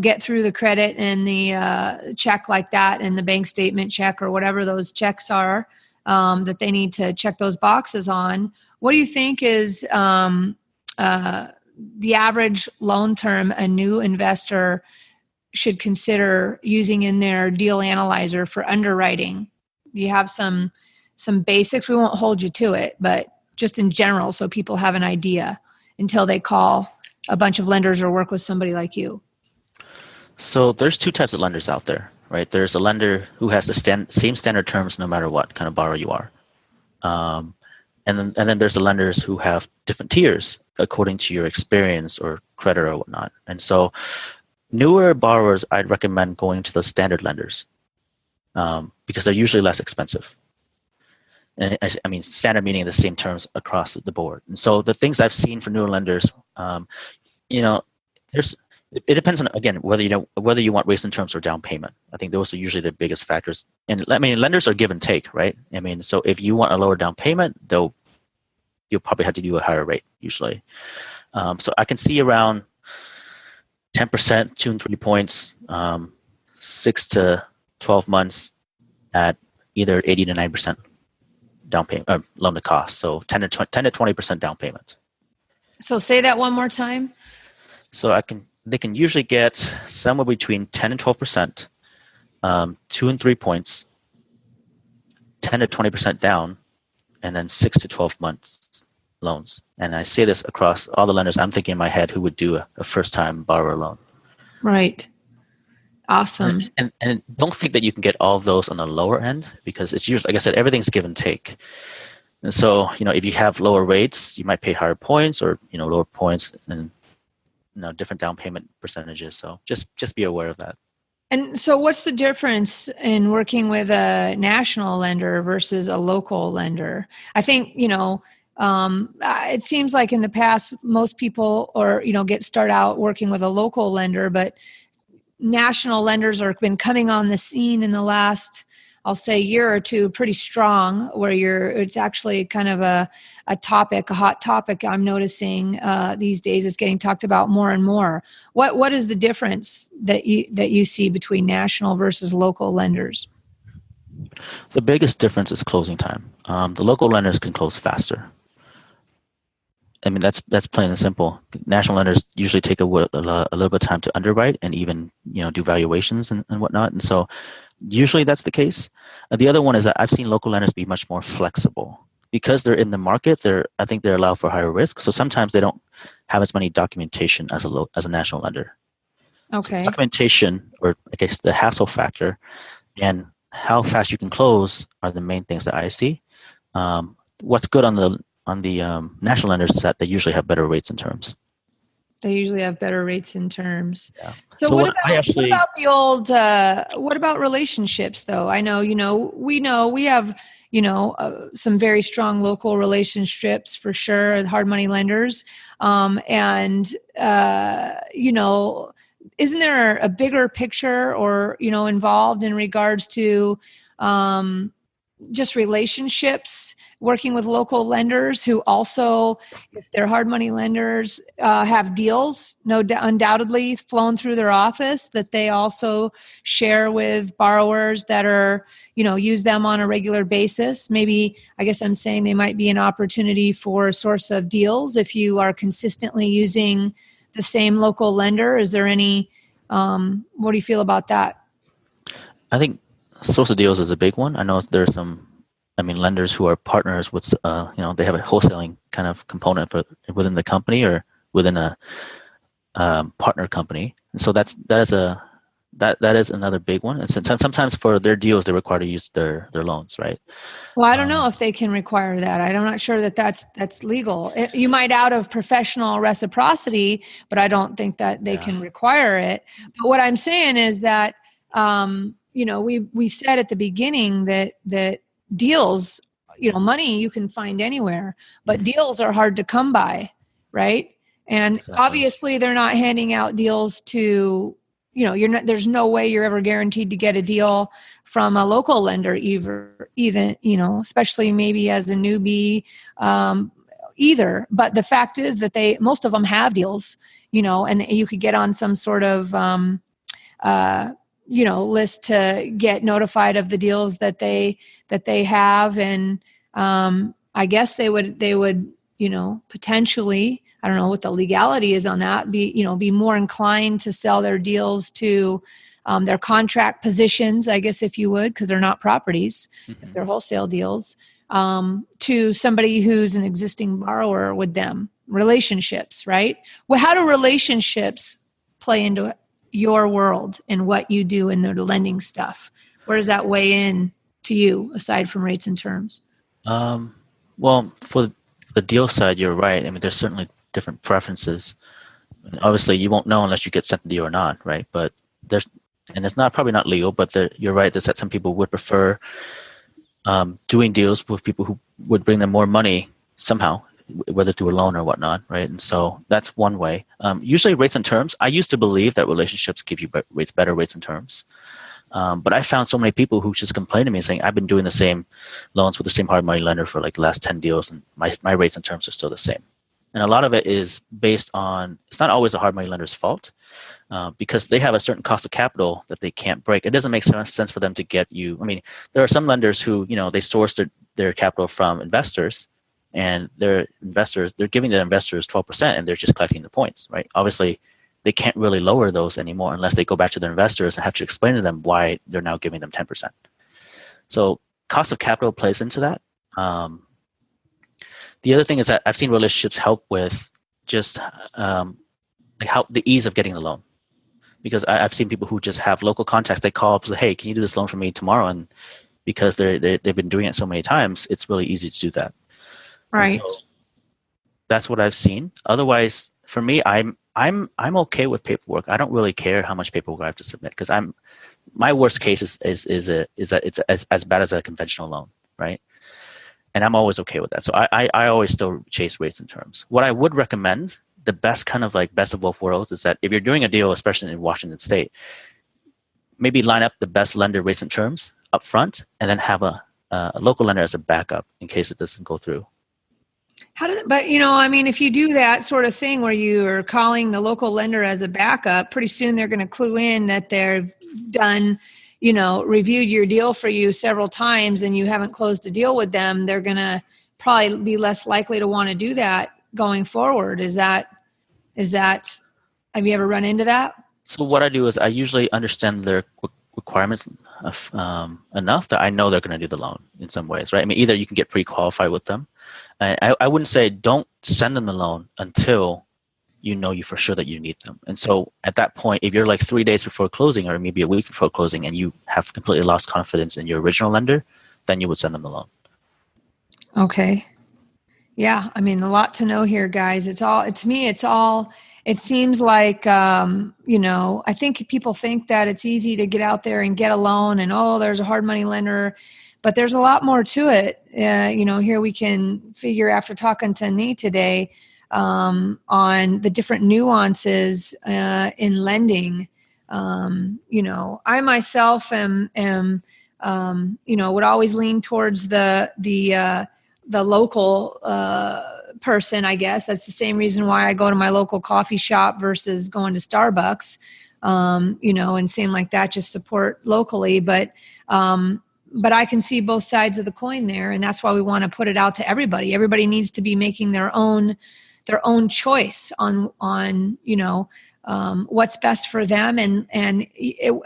get through the credit and the check like that, and the bank statement check or whatever those checks are that they need to check those boxes on. What do you think is the average loan term a new investor should consider using in their deal analyzer for underwriting? You have some basics. We won't hold you to it, but just in general, so people have an idea until they call a bunch of lenders or work with somebody like you. So there's two types of lenders out there, right? There's a lender who has the same standard terms no matter what kind of borrower you are. And then there's the lenders who have different tiers according to your experience or credit or whatnot. And so newer borrowers, I'd recommend going to the standard lenders because they're usually less expensive. And I mean, standard meaning the same terms across the board. And so the things I've seen for newer lenders, it depends on, again, whether you want rates and terms or down payment. I think those are usually the biggest factors. And I mean, lenders are give and take, right? I mean, so if you want a lower down payment, you'll probably have to do a higher rate usually. So I can see around 10%, 2 and 3 points, 6 to 12 months at either 80 to 90% down payment, loan to cost. So 10 to 20% down payment. So say that one more time. So they can usually get somewhere between 10 and 12%, 2 and 3 points, 10 to 20% down, and then 6 to 12 months loans. And I say this across all the lenders I'm thinking in my head who would do a first-time borrower loan. Right. Awesome. And don't think that you can get all of those on the lower end, because it's usually, like I said, everything's give and take. And so, if you have lower rates, you might pay higher points, or, lower points and different down payment percentages. So just be aware of that. And so what's the difference in working with a national lender versus a local lender? I think, it seems like in the past, most people start out working with a local lender, but national lenders have been coming on the scene in the last I'll say year or two, pretty strong, where it's actually kind of a hot topic I'm noticing these days is getting talked about more and more. What is the difference that you see between national versus local lenders? The biggest difference is closing time. The local lenders can close faster. I mean, that's plain and simple. National lenders usually take a little bit of time to underwrite and even do valuations and whatnot. And so usually that's the case. The other one is that I've seen local lenders be much more flexible because they're in the market. I think they're allowed for higher risk. So sometimes they don't have as many documentation as a national lender. Okay. So documentation, or I guess the hassle factor, and how fast you can close are the main things that I see. What's good on the national lenders is that they usually have better rates and terms. They usually have better rates and terms. Yeah. So what about the old? What about relationships, though? I know we have some very strong local relationships for sure, hard money lenders, isn't there a bigger picture or involved in regards to just relationships, working with local lenders who also, if they're hard money lenders, have deals undoubtedly flown through their office that they also share with borrowers that are use them on a regular basis? Maybe, I guess I'm saying they might be an opportunity for a source of deals if you are consistently using the same local lender. Is there any, what do you feel about that? I think source of deals is a big one. I know there's some, lenders who are partners with, they have a wholesaling kind of component within the company or within a partner company. And so that is another big one. And sometimes for their deals, they're required to use their loans, right? Well, I don't know if they can require that. I'm not sure that that's legal. You might out of professional reciprocity, but I don't think that they can require it. But what I'm saying is that, we said at the beginning that deals, money you can find anywhere, but deals are hard to come by, right? And obviously they're not handing out deals to, there's no way you're ever guaranteed to get a deal from a local lender either, especially maybe as a newbie, either. But the fact is that most of them have deals, and you could get on some sort of, list to get notified of the deals that they have. And, I guess they would, potentially, I don't know what the legality is on that, be more inclined to sell their deals to, their contract positions, I guess, if you would, because they're not properties, if they're wholesale deals, to somebody who's an existing borrower with them. Relationships, right? Well, how do relationships play into your world and what you do in the lending stuff? Where does that weigh in to you, aside from rates and terms? Well, for the deal side, you're right. There's certainly different preferences. And obviously, you won't know unless you get sent the deal or not, right? But it's probably not legal, but you're right that some people would prefer doing deals with people who would bring them more money somehow, whether through a loan or whatnot, right? And so that's one way. Usually rates and terms, I used to believe that relationships give you better rates and terms. But I found so many people who just complain to me saying, I've been doing the same loans with the same hard money lender for like the last 10 deals, and my rates and terms are still the same. And a lot of it is based on, it's not always the hard money lender's fault, because they have a certain cost of capital that they can't break. It doesn't make sense for them to get you. There are some lenders who, they source their capital from investors, and they're giving the investors 12%, and they're just collecting the points, right? Obviously, they can't really lower those anymore unless they go back to their investors and have to explain to them why they're now giving them 10%. So cost of capital plays into that. The other thing is that I've seen relationships help with just how the ease of getting the loan, because I've seen people who just have local contacts. They call up and say, hey, can you do this loan for me tomorrow? And because they've been doing it so many times, it's really easy to do that. Right. So that's what I've seen. Otherwise, for me, I'm okay with paperwork. I don't really care how much paperwork I have to submit, because my worst case is that it's as bad as a conventional loan, right? And I'm always okay with that. So I always still chase rates and terms. What I would recommend, the best kind of like best of both worlds, is that if you're doing a deal, especially in Washington State, maybe line up the best lender rates and terms up front, and then have a local lender as a backup in case it doesn't go through. But if you do that sort of thing where you are calling the local lender as a backup, pretty soon they're going to clue in that they've done, reviewed your deal for you several times and you haven't closed a deal with them. They're going to probably be less likely to want to do that going forward. Is that, have you ever run into that? So what I do is I usually understand their requirements enough that I know they're going to do the loan in some ways, right? I mean, either you can get pre-qualified with them. I wouldn't say don't send them the loan until you know you for sure that you need them. And so at that point, if you're like 3 days before closing or maybe a week before closing and you have completely lost confidence in your original lender, then you would send them the loan. Okay. Yeah. I mean, a lot to know here, guys. It seems like, I think people think that it's easy to get out there and get a loan and, there's a hard money lender, but there's a lot more to it. Here we can figure after talking to Nghi today on the different nuances in lending. I myself am would always lean towards the local person, I guess. That's the same reason why I go to my local coffee shop versus going to Starbucks, and same like that, just support locally. But I can see both sides of the coin there. And that's why we want to put it out to everybody. Everybody needs to be making their own choice on what's best for them. And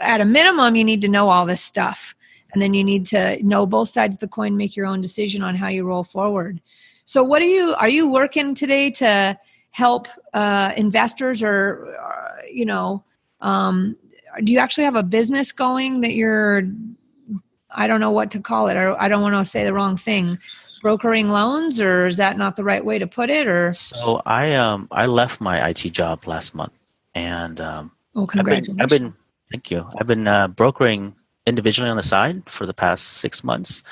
at a minimum, you need to know all this stuff. And then you need to know both sides of the coin, make your own decision on how you roll forward. So are you working today to help investors or do you actually have a business going that you're, I don't know what to call it, or I don't want to say the wrong thing, brokering loans, or is that not the right way to put it? Or so I left my IT job last month, and congratulations. Thank you. I've been brokering individually on the side for the past 6 months.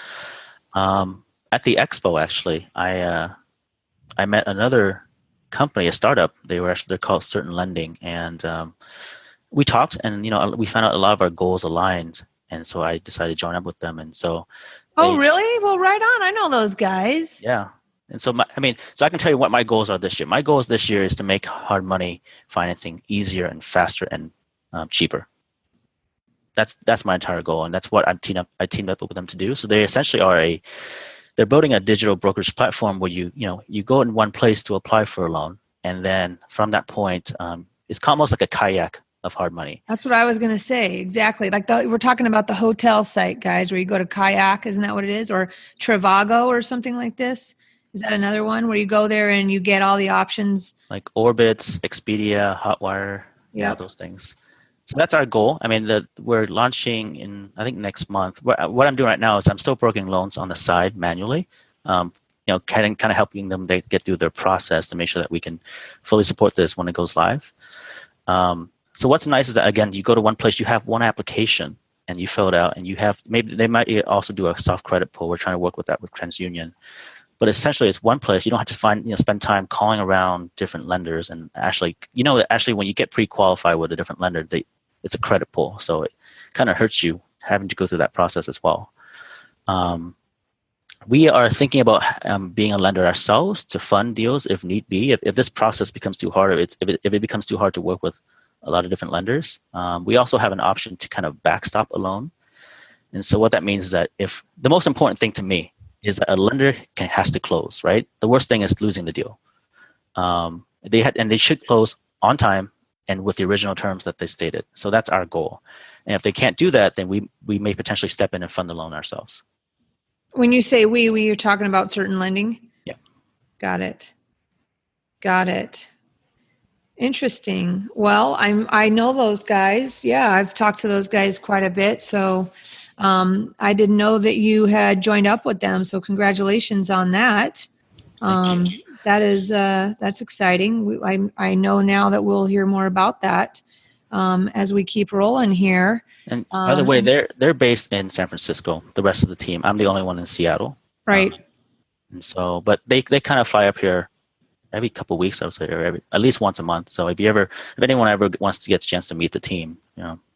At the expo, actually, I met another company, a startup. They're called Certain Lending, and we talked, and we found out a lot of our goals aligned, and so I decided to join up with them. And so, really? Well, right on. I know those guys. Yeah. And so, so I can tell you what my goals are this year. My goals this year is to make hard money financing easier and faster and cheaper. That's my entire goal, and that's what I teamed up with them to do. So they essentially they're building a digital brokerage platform where you go in one place to apply for a loan, and then from that point, it's almost like a kayak of hard money. That's what I was going to say. Exactly. Like we're talking about the hotel site, guys, where you go to kayak. Isn't that what it is? Or Trivago or something like this? Is that another one where you go there and you get all the options? Like Orbitz, Expedia, Hotwire, those things. So that's our goal. I mean, we're launching in, I think, next month. What I'm doing right now is I'm still brokering loans on the side manually, kind of helping them get through their process to make sure that we can fully support this when it goes live. So what's nice is that, again, you go to one place, you have one application, and you fill it out, and you have, maybe they might also do a soft credit pull. We're trying to work with that with TransUnion. But essentially, it's one place. You don't have to spend time calling around different lenders. And actually, when you get pre-qualified with a different lender, it's a credit pull. So it kind of hurts you having to go through that process as well. We are thinking about being a lender ourselves to fund deals if need be. If this process becomes too hard, if it becomes too hard to work with a lot of different lenders, we also have an option to kind of backstop a loan. And so what that means is that if the most important thing to me is that a lender has to close, right? The worst thing is losing the deal. They should close on time and with the original terms that they stated. So that's our goal. And if they can't do that, then we may potentially step in and fund the loan ourselves. When you say you're talking about Certain Lending? Yeah. Got it. Interesting. Well, I know those guys. Yeah, I've talked to those guys quite a bit. So I didn't know that you had joined up with them. So congratulations on that. Thank you. That's exciting. I know now that we'll hear more about that as we keep rolling here. And by the way, they're based in San Francisco. The rest of the team. I'm the only one in Seattle. Right. And so, but they kind of fly up here every couple of weeks, I would say, or at least once a month. So if anyone ever wants to get a chance to meet the team,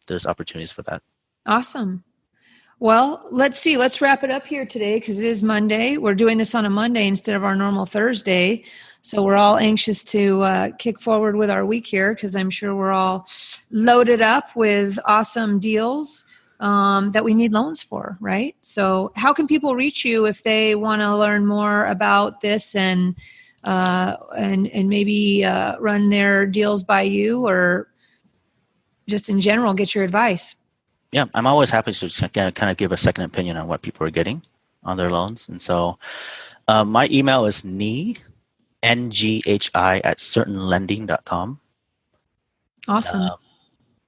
there's opportunities for that. Awesome. Well, let's see. Let's wrap it up here today because it is Monday. We're doing this on a Monday instead of our normal Thursday. So we're all anxious to kick forward with our week here because I'm sure we're all loaded up with awesome deals that we need loans for, right? So how can people reach you if they want to learn more about this and maybe run their deals by you or just in general get your advice? Yeah, I'm always happy to kind of give a second opinion on what people are getting on their loans. And so my email is Nghi, Nghi at certainlending.com. Awesome.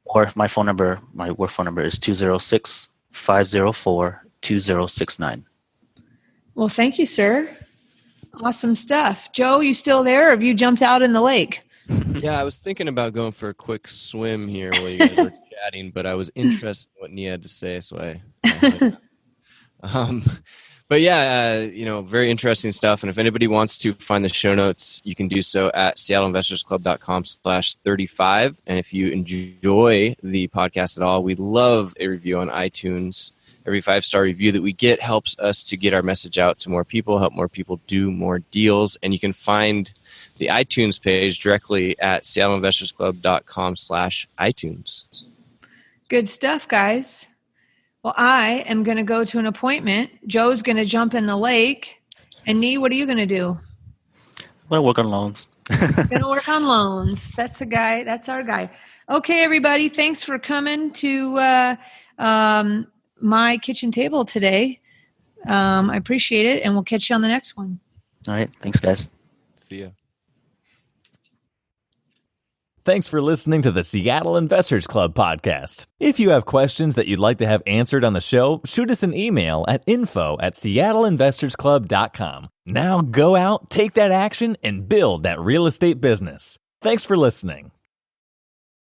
Or my phone number, my work phone number is 206-504-2069. Well, thank you, sir. Awesome stuff. Joe, you still there or have you jumped out in the lake? Yeah, I was thinking about going for a quick swim here while you guys were chatting, but I was interested in what Nghi had to say, so I but yeah, very interesting stuff. And if anybody wants to find the show notes, you can do so at seattleinvestorsclub.com/35. And if you enjoy the podcast at all, we'd love a review on iTunes. Every 5-star review that we get helps us to get our message out to more people, help more people do more deals. And you can find the iTunes page directly at seattleinvestorsclub.com/iTunes. Good stuff, guys. Well, I am going to go to an appointment. Joe's going to jump in the lake. And Nghi, what are you going to do? I'm going to work on loans. Going to work on loans. That's the guy. That's our guy. Okay, everybody. Thanks for coming to my kitchen table today. I appreciate it. And we'll catch you on the next one. All right. Thanks, guys. See ya. Thanks for listening to the Seattle Investors Club podcast. If you have questions that you'd like to have answered on the show, shoot us an email at info@seattleinvestorsclub.com. Now go out, take that action, and build that real estate business. Thanks for listening.